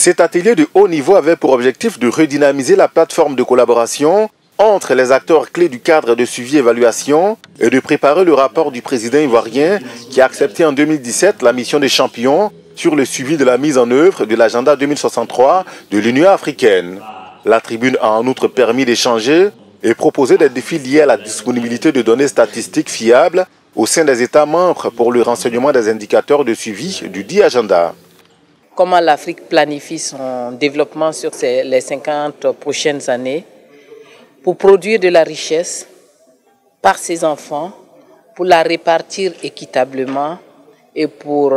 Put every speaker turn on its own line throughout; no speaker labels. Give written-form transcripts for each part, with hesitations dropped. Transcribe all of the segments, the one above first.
Cet atelier de haut niveau avait pour objectif de redynamiser la plateforme de collaboration entre les acteurs clés du cadre de suivi-évaluation et de préparer le rapport du président ivoirien qui a accepté en 2017 la mission des champions sur le suivi de la mise en œuvre de l'agenda 2063 de l'Union africaine. La tribune a en outre permis d'échanger et proposer des défis liés à la disponibilité de données statistiques fiables au sein des États membres pour le renseignement des indicateurs de suivi du dit agenda.
Comment l'Afrique planifie son développement sur les 50 prochaines années pour produire de la richesse par ses enfants, pour la répartir équitablement et pour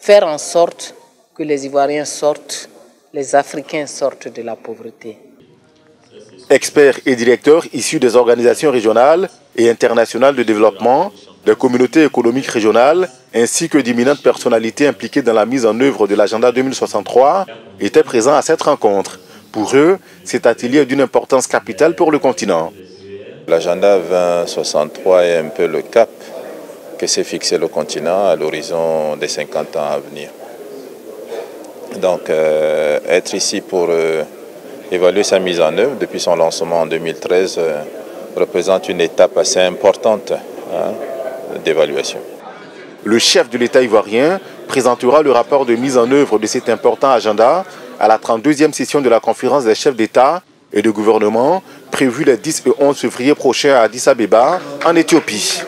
faire en sorte que les Ivoiriens sortent, les Africains sortent de la pauvreté.
Experts et directeurs issus des organisations régionales et internationales de développement, des communautés économiques régionales, ainsi que d'éminentes personnalités impliquées dans la mise en œuvre de l'agenda 2063 étaient présents à cette rencontre. Pour eux, cet atelier est d'une importance capitale pour le continent.
L'agenda 2063 est un peu le cap que s'est fixé le continent à l'horizon des 50 ans à venir. Donc, être ici pour évaluer sa mise en œuvre depuis son lancement en 2013 représente une étape assez importante d'évaluation.
Le chef de l'État ivoirien présentera le rapport de mise en œuvre de cet important agenda à la 32e session de la conférence des chefs d'État et de gouvernement prévue les 10 et 11 février prochains à Addis Abeba, en Éthiopie.